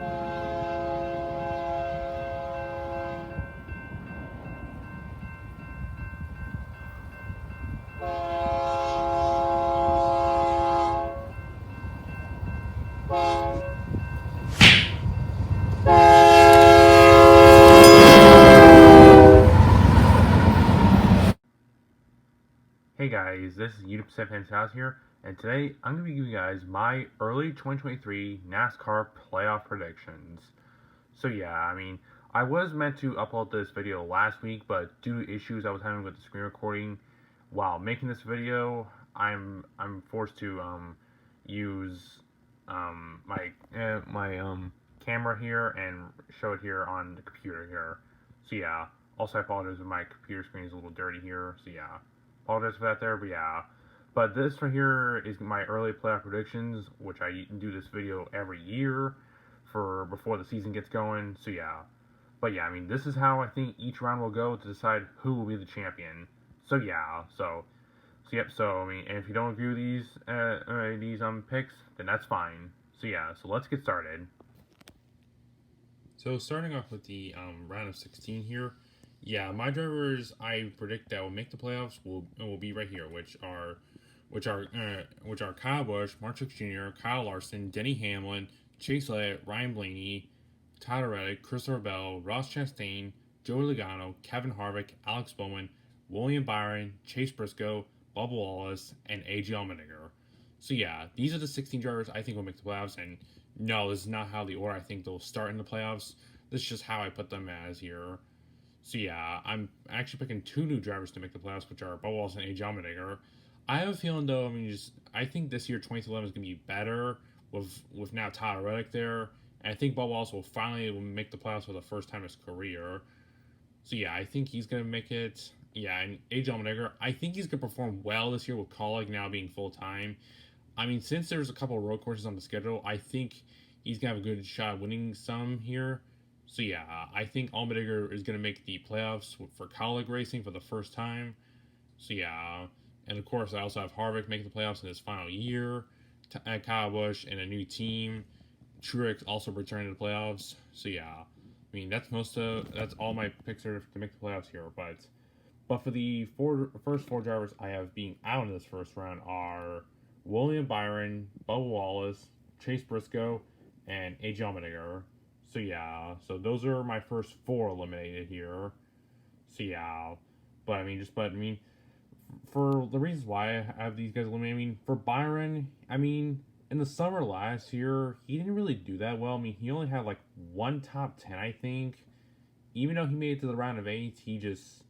Hey guys, this is YouTube Fans House here, and today I'm going to be giving you guys my early 2023 NASCAR playoff predictions. So yeah, I was meant to upload this video last week, but due to issues I was having with the screen recording while making this video, I'm forced to use my camera here and show it here on the computer here. So yeah, also I apologize if my computer screen is a little dirty here. So yeah, apologize for that there, but yeah. But this right here is my early playoff predictions, which I do this video every year for before the season gets going. So yeah, but yeah, this is how I think each round will go to decide who will be the champion. So yeah, so yep. So and if you don't agree with these picks, then that's fine. So yeah, so let's get started. So starting off with the round of 16 here, yeah, my drivers I predict that will make the playoffs will be right here, which are Kyle Busch, Mark Truex Jr., Kyle Larson, Denny Hamlin, Chase Elliott, Ryan Blaney, Tyler Reddick, Christopher Bell, Ross Chastain, Joey Logano, Kevin Harvick, Alex Bowman, William Byron, Chase Briscoe, Bubba Wallace, and AJ Allmendinger. So yeah, these are the 16 drivers I think will make the playoffs, and no, this is not how the order I think they'll start in the playoffs. This is just how I put them as here. So yeah, I'm actually picking two new drivers to make the playoffs, which are Bubba Wallace and AJ Allmendinger. I have a feeling though, I think this year 2011 is gonna be better with now Tyler Reddick there, and I think Bubba Wallace will finally make the playoffs for the first time in his career. So yeah, I think he's gonna make it. Yeah, and AJ Allmendinger, I think he's gonna perform well this year with Kaulig now being full time. Since there's a couple of road courses on the schedule, I think he's gonna have a good shot at winning some here. So yeah, I think Allmendinger is gonna make the playoffs for Kaulig racing for the first time. So yeah, and of course I also have Harvick making the playoffs in his final year. Kyle Busch and a new team. Truex also returning to the playoffs. So yeah, that's all my picks are to make the playoffs here. But for the first four drivers I have being out in this first round are William Byron, Bubba Wallace, Chase Briscoe, and AJ Allmendinger. So yeah, so those are my first four eliminated here. So yeah, but for the reasons why I have these guys eliminated, for Byron, in the summer last year, he didn't really do that well. He only had like one top 10, I think. Even though he made it to the round of 8, he just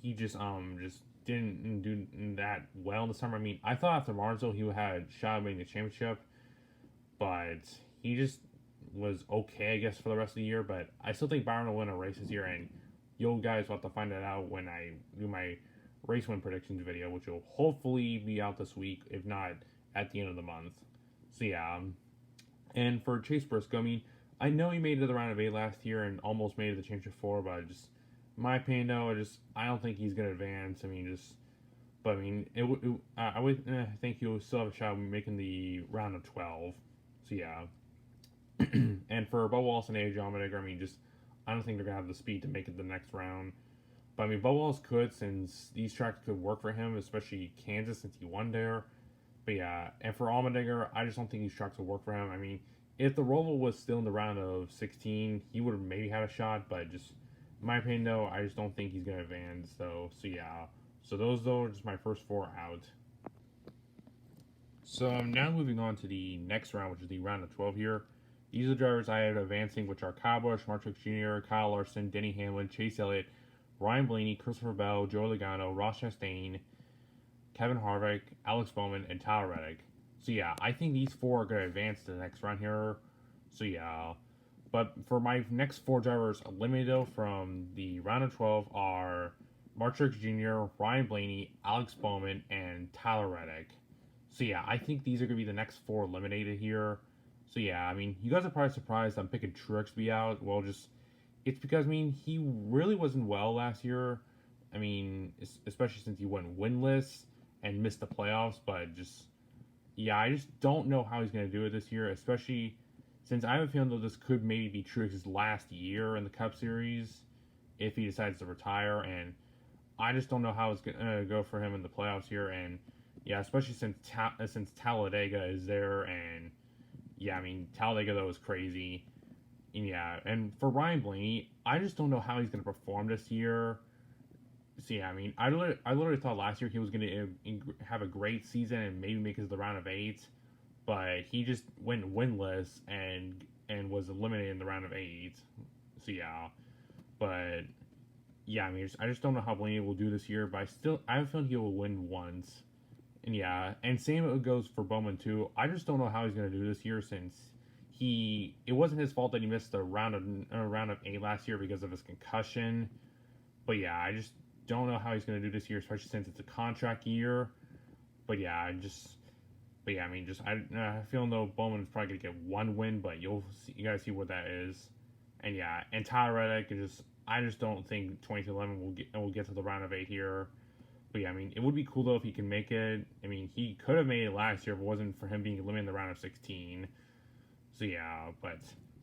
didn't do that well in the summer. I thought after Martinsville he had a shot at winning the championship, but he just was okay, I guess, for the rest of the year. But I still think Byron will win a race this year, and you guys will have to find that out when I do my race win predictions video, which will hopefully be out this week, if not at the end of the month. So yeah, and for Chase Briscoe, I know he made it to the round of 8 last year and almost made it to the championship 4, but in my opinion, though, I don't think he's gonna advance. I would think he'll still have a shot at making the round of 12. So yeah, and for Bubba Wallace and AJ Allmendinger, I don't think they're gonna have the speed to make it the next round. But Bubba Wallace could, since these tracks could work for him, especially Kansas since he won there. But yeah, and for Allmendinger, I just don't think these tracks will work for him. If the Roval was still in the round of 16, he would have maybe had a shot, but just in my opinion, though, I just don't think he's gonna advance. So yeah. So those though are just my first four out. So I'm now moving on to the next round, which is the round of 12 here. These are the drivers I have advancing, which are Kyle Busch, Mark Truex Jr., Kyle Larson, Denny Hamlin, Chase Elliott, Ryan Blaney, Christopher Bell, Joey Logano, Ross Chastain, Kevin Harvick, Alex Bowman, and Tyler Reddick. So yeah, I think these four are going to advance to the next round here. So yeah, but for my next four drivers eliminated though from the round of 12 are Mark Truex Jr., Ryan Blaney, Alex Bowman, and Tyler Reddick. So yeah, I think these are going to be the next four eliminated here. So yeah, you guys are probably surprised I'm picking Truex to be out. Well, it's because, he really wasn't well last year. Especially since he went winless and missed the playoffs. But I just don't know how he's going to do it this year, especially since I have a feeling though this could maybe be Truex's last year in the Cup Series if he decides to retire, and I just don't know how it's gonna go for him in the playoffs here, and yeah, especially since Talladega is there, and yeah, I mean Talladega though is crazy, and yeah, and for Ryan Blaney, I just don't know how he's gonna perform this year. So yeah, I mean, I literally thought last year he was gonna have a great season and maybe make it to the round of eight, but he just went winless and was eliminated in the round of eight. So yeah, but yeah, I mean, I just don't know how Blaney will do this year, but I have a feeling he will win once. And yeah, and same goes for Bowman too. I just don't know how he's gonna do this year since it wasn't his fault that he missed the round of eight last year because of his concussion. But yeah, I just don't know how he's gonna do this year, especially since it's a contract year. But yeah, but yeah, I mean, I feel though Bowman is probably gonna get one win, but you guys see what that is. And yeah, and Tyler Reddick I just don't think 2211 will get to the round of eight here. But yeah, I mean, it would be cool though if he can make it. I mean, he could have made it last year if it wasn't for him being eliminated in the round of 16. So yeah, but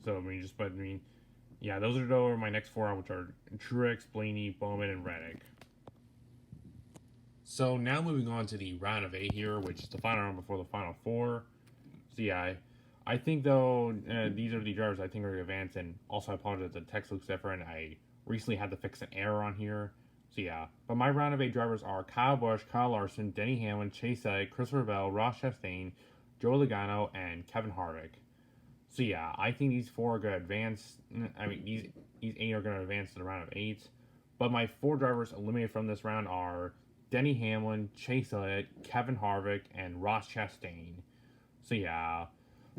I mean, yeah, those are my next four, which are Truex, Blaney, Bowman, and Reddick. So now moving on to the round of eight here, which is the final round before the final four. So yeah, I think though these are the drivers I think are going to advance, and also I apologize the text looks different. I recently had to fix an error on here. So yeah, but my round of eight drivers are Kyle Busch, Kyle Larson, Denny Hamlin, Chase Elliott, Christopher Bell, Ross Chastain, Joey Logano, and Kevin Harvick. So yeah, I think these four are going to advance. I mean, these eight are going to advance to the round of eight. But my four drivers eliminated from this round are Denny Hamlin, Chase Elliott, Kevin Harvick, and Ross Chastain. So yeah,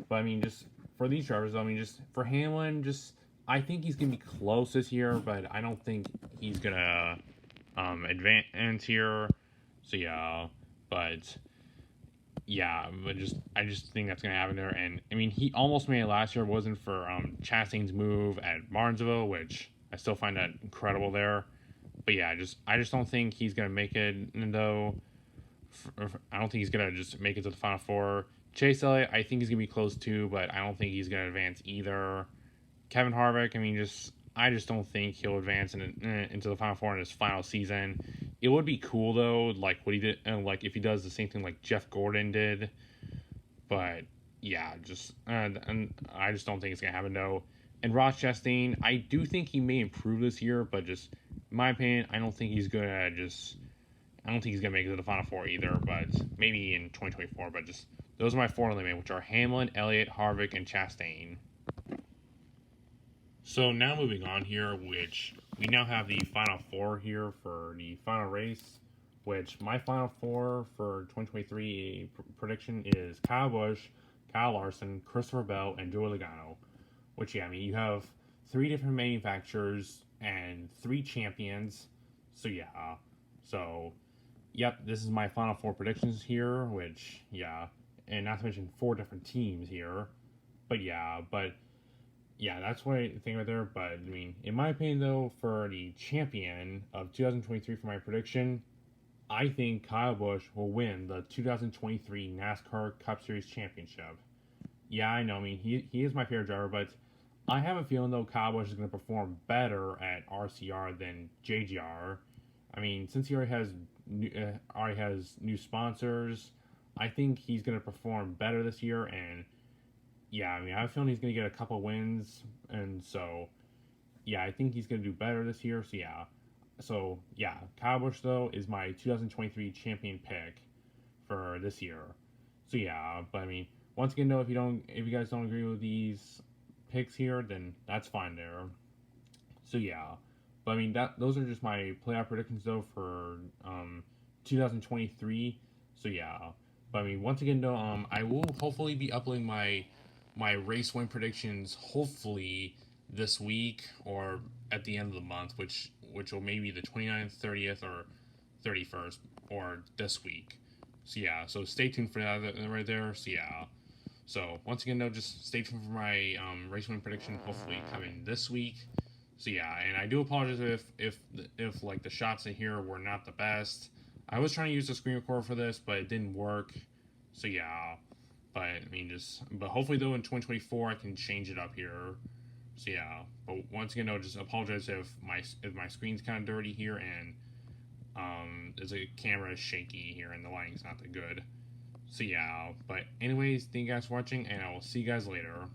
but I mean, just for these drivers, I mean, just for Hamlin, I think he's gonna be close this year, but I don't think he's gonna advance here. So yeah, but yeah, I just think that's gonna happen there. And I mean, he almost made it last year. It wasn't for Chastain's move at Martinsville, which I still find that incredible there. But yeah, I just don't think he's gonna make it though. I don't think he's gonna just make it to the final four. Chase Elliott, I think he's gonna be close too, but I don't think he's gonna advance either. Kevin Harvick, I mean, I just don't think he'll advance into the final four in his final season. It would be cool though, like what he did, like if he does the same thing like Jeff Gordon did. But yeah, and I just don't think it's gonna happen though. And Ross Chastain, I do think he may improve this year, but just in my opinion, I don't think he's gonna make it to the final four either. But maybe in 2024. But just those are my four eliminated, which are Hamlin, Elliott, Harvick, and Chastain. So now moving on here, which we now have the final four here for the final race, which my final four for 2023 prediction is Kyle Busch, Kyle Larson, Christopher Bell, and Joey Logano. Which, yeah, I mean, you have three different manufacturers and three champions. So, yeah. So, yep, this is my final four predictions here, which, yeah. And not to mention four different teams here. But, yeah, that's what I think right there. But, I mean, in my opinion, though, for the champion of 2023 for my prediction, I think Kyle Busch will win the 2023 NASCAR Cup Series Championship. Yeah, I know. I mean, he is my favorite driver, but I have a feeling, though, Kyle Busch is going to perform better at RCR than JGR. I mean, since he already has new sponsors, I think he's going to perform better this year. And yeah, I mean, I have a feeling he's going to get a couple wins, and so yeah, I think he's going to do better this year. So yeah, Kyle Busch though is my 2023 champion pick for this year. So yeah, but I mean, once again though, if you guys don't agree with these picks here, then that's fine there. So yeah, but I mean those are just my playoff predictions though for 2023. So yeah, but I mean once again though, I will hopefully be uploading my race win predictions hopefully this week or at the end of the month, which will maybe the 29th, 30th, or 31st, or this week. So yeah, so stay tuned for that right there. So yeah. So once again though, just stay tuned for my race win prediction hopefully coming this week. So yeah, and I do apologize if like the shots in here were not the best. I was trying to use the screen recorder for this, but it didn't work. So yeah. But I mean, but hopefully though in 2024 I can change it up here. So yeah, but once again, I'll just apologize if my screen's kind of dirty here and there's a camera is shaky here and the lighting's not that good. So yeah, but anyways, thank you guys for watching, and I will see you guys later.